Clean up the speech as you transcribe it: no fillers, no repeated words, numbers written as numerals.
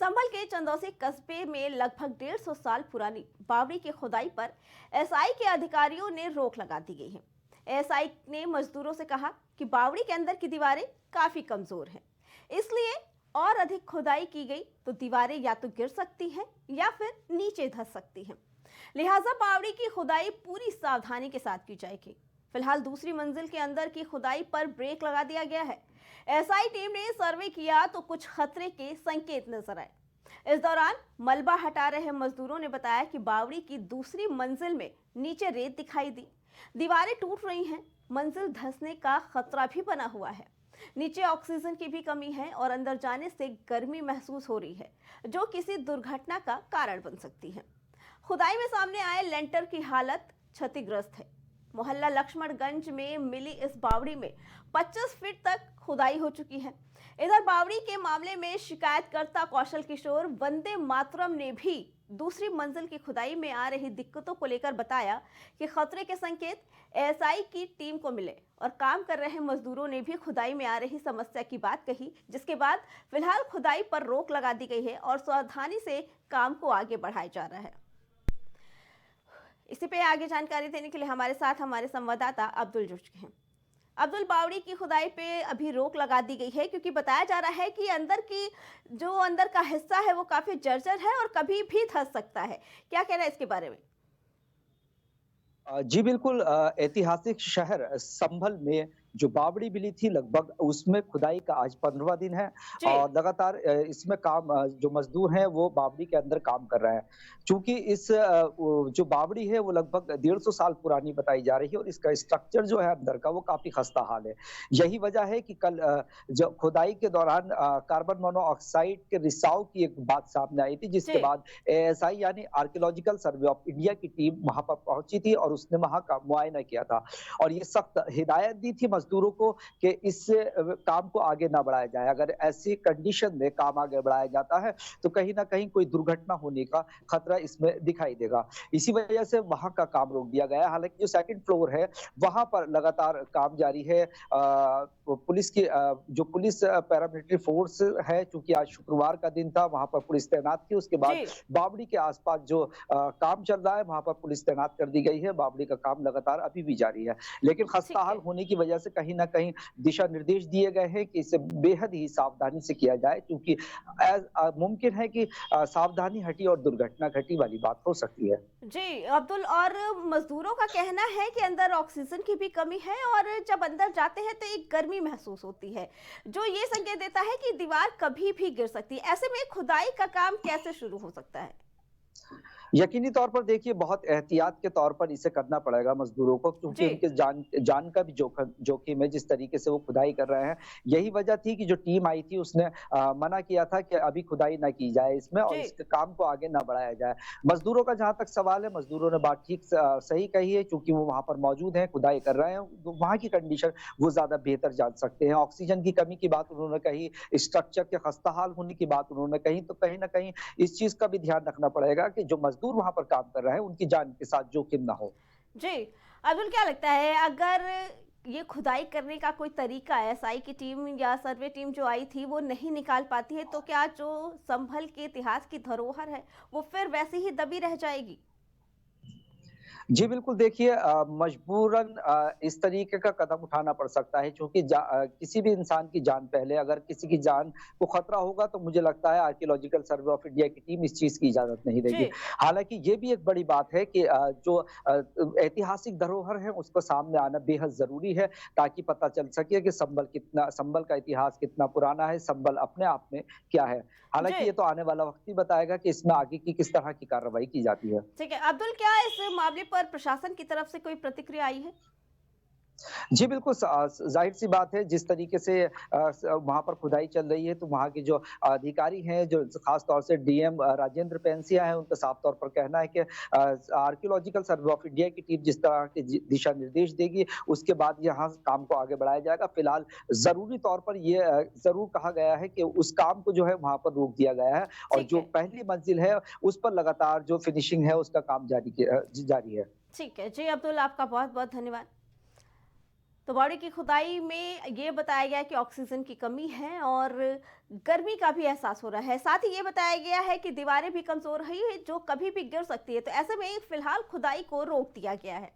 संभल के चंदौसी कस्बे में लगभग 150 साल पुरानी बावड़ी की खुदाई पर एसआई के अधिकारियों ने रोक लगा दी गई है। एसआई ने मजदूरों से कहा कि बावड़ी के अंदर की दीवारें काफी कमजोर हैं, इसलिए और अधिक खुदाई की गई तो दीवारें या तो गिर सकती हैं या फिर नीचे धंस सकती हैं। लिहाजा बावड़ी की खुदाई पूरी सावधानी के साथ की जाएगी। फिलहाल दूसरी मंजिल के अंदर की खुदाई पर ब्रेक लगा दिया गया है। एसआई टीम ने सर्वे किया तो कुछ खतरे के संकेत नजर आए। इस दौरान मलबा हटा रहे मजदूरों ने बताया कि बावड़ी की दूसरी मंजिल में नीचे रेत दिखाई दी, दीवारें टूट रही हैं, मंजिल धंसने का खतरा भी बना हुआ है। नीचे ऑक्सीजन की भी कमी है और अंदर जाने से गर्मी महसूस हो रही है, जो किसी दुर्घटना का कारण बन सकती है। खुदाई में सामने आए लेंटर की हालत क्षतिग्रस्त है। मोहल्ला लक्ष्मणगंज में मिली इस बावड़ी में 25 फीट तक खुदाई हो चुकी है। इधर बावड़ी के मामले में शिकायतकर्ता कौशल किशोर वंदे मातरम ने भी दूसरी मंजिल की खुदाई में आ रही दिक्कतों को लेकर बताया कि खतरे के संकेत एसआई की टीम को मिले और काम कर रहे मजदूरों ने भी खुदाई में आ रही समस्या की बात कही, जिसके बाद फिलहाल खुदाई पर रोक लगा दी गई है और सावधानी से काम को आगे बढ़ाया जा रहा है। इसी पे आगे जानकारी देने के लिए हमारे साथ हमारे संवाददाता अब्दुल जुड़ चुके हैं। अब्दुल, बावड़ी की खुदाई पे अभी रोक लगा दी गई है क्योंकि बताया जा रहा है कि अंदर का हिस्सा है वो काफी जर्जर है और कभी भी धंस सकता है। क्या कहना है इसके बारे में? जी बिल्कुल, ऐतिहासिक शहर संभल में जो बावड़ी मिली थी लगभग उसमें खुदाई का आज 15वां दिन है जी। और लगातार इसमें काम जो मजदूर हैं वो बावड़ी के अंदर काम कर रहे हैं। चूंकि जो बावड़ी है वो लगभग 150 साल पुरानी बताई जा रही है और इसका स्ट्रक्चर जो है अंदर का वो काफी खस्ता हाल है। यही वजह है कि कल जो खुदाई के दौरान कार्बन मोनोऑक्साइड के रिसाव की एक बात सामने आई थी, जिसके जी। बाद एएसआई यानी आर्कियोलॉजिकल सर्वे ऑफ इंडिया की टीम वहां पर पहुंची थी और उसने वहां का मुआयना किया था और ये सख्त हिदायत दी थी मजदूरों को कि इस काम को आगे ना बढ़ाया जाए। अगर ऐसी कंडीशन में काम आगे बढ़ाया जाता है तो कहीं ना कहीं कोई दुर्घटना होने का खतरा इसमें दिखाई देगा। इसी वजह से वहां का काम रोक दिया गया है। हालांकि जो सेकंड फ्लोर है वहां पर लगातार काम जारी है। जो पुलिस पैरामिलिट्री फोर्स है, चूंकि आज शुक्रवार का दिन था, वहां पर पुलिस तैनात थी। उसके बाद जी। बावड़ी के आसपास जो काम चल रहा है वहां पर पुलिस तैनात कर दी गई है। बावड़ी का काम लगातार अभी भी जारी है, लेकिन खस्ता ठीक हाल है। होने की वजह से कहीं ना कहीं दिशा निर्देश दिए गए हैं कि इसे बेहद ही सावधानी से किया जाए, क्योंकि मुमकिन है कि सावधानी हटी और दुर्घटना घटी वाली बात हो सकती है। जी अब्दुल, और मजदूरों का कहना है कि अंदर ऑक्सीजन की भी कमी है और जब अंदर जाते हैं तो एक गर्मी महसूस होती है, जो ये संकेत देता है कि दीवार कभी भी गिर सकती है। ऐसे में खुदाई का काम कैसे शुरू हो सकता है? यकीनी तौर पर देखिए, बहुत एहतियात के तौर पर इसे करना पड़ेगा मजदूरों को, क्योंकि जी। उनके जान का भी जोखिम है जिस तरीके से वो खुदाई कर रहे हैं। यही वजह थी कि जो टीम आई थी उसने मना किया था कि अभी खुदाई ना की जाए इसमें और जी। इसके काम को आगे ना बढ़ाया जाए। मजदूरों का जहां तक सवाल है, मजदूरों ने बात ठीक सही कही है, क्योंकि वो वहां पर मौजूद हैं, खुदाई कर रहे हैं, तो वहां की कंडीशन वो ज्यादा बेहतर जान सकते हैं। ऑक्सीजन की कमी की बात उन्होंने कही, स्ट्रक्चर के खस्ताहाल होने की बात उन्होंने कही, तो कहीं ना कहीं इस चीज का भी ध्यान रखना पड़ेगा कि जो मजदूर वहां पर काम कर रहे हैं उनकी जान के साथ जोखिम ना हो। जी अब्दुल, क्या लगता है अगर ये खुदाई करने का कोई तरीका एसआई की टीम या सर्वे टीम जो आई थी वो नहीं निकाल पाती है, तो क्या जो संभल के इतिहास की धरोहर है वो फिर वैसी ही दबी रह जाएगी? जी बिल्कुल, देखिए, मजबूरन इस तरीके का कदम उठाना पड़ सकता है, क्योंकि किसी भी इंसान की जान पहले। अगर किसी की जान को खतरा होगा तो मुझे लगता है आर्कियोलॉजिकल सर्वे ऑफ इंडिया की टीम इस चीज की इजाजत नहीं जी। देगी। हालांकि ये भी एक बड़ी बात है कि जो ऐतिहासिक धरोहर है उसको सामने आना बेहद जरूरी है, ताकि पता चल सके कि संभल का इतिहास कितना पुराना है, संभल अपने आप में क्या है। हालांकि जी ये तो आने वाला वक्त ही बताएगा कि इसमें आगे की किस तरह की कार्रवाई की जाती है। ठीक है अब्दुल, क्या इस मामले पर प्रशासन की तरफ से कोई प्रतिक्रिया आई है? जी बिल्कुल, ज़ाहिर-सी बात है, जिस तरीके से वहाँ पर खुदाई चल रही है, तो वहाँ के जो अधिकारी हैं, जो ख़ास तौर से डीएम राजेंद्र पेंसिया हैं, उनका साफ तौर पर कहना है कि आर्कियोलॉजिकल सर्वे ऑफ इंडिया की टीम जिस तरह के दिशा निर्देश देगी, उसके बाद यहाँ काम को आगे बढ़ाया जाएगा। फिलहाल ज़रूरी तौर पर ये ज़रूर कहा गया है कि उस काम को जो है वहाँ पर रोक दिया गया है और ठीक जो है। पहली मंजिल है, उस पर लगातार जो फिनिशिंग है, उसका काम जारी है। ठीक है जी अब्दुल, आपका बहुत बहुत धन्यवाद। तो बावड़ी की खुदाई में ये बताया गया है कि ऑक्सीजन की कमी है और गर्मी का भी एहसास हो रहा है। साथ ही ये बताया गया है कि दीवारें भी कमजोर है जो कभी भी गिर सकती है। तो ऐसे में फिलहाल खुदाई को रोक दिया गया है।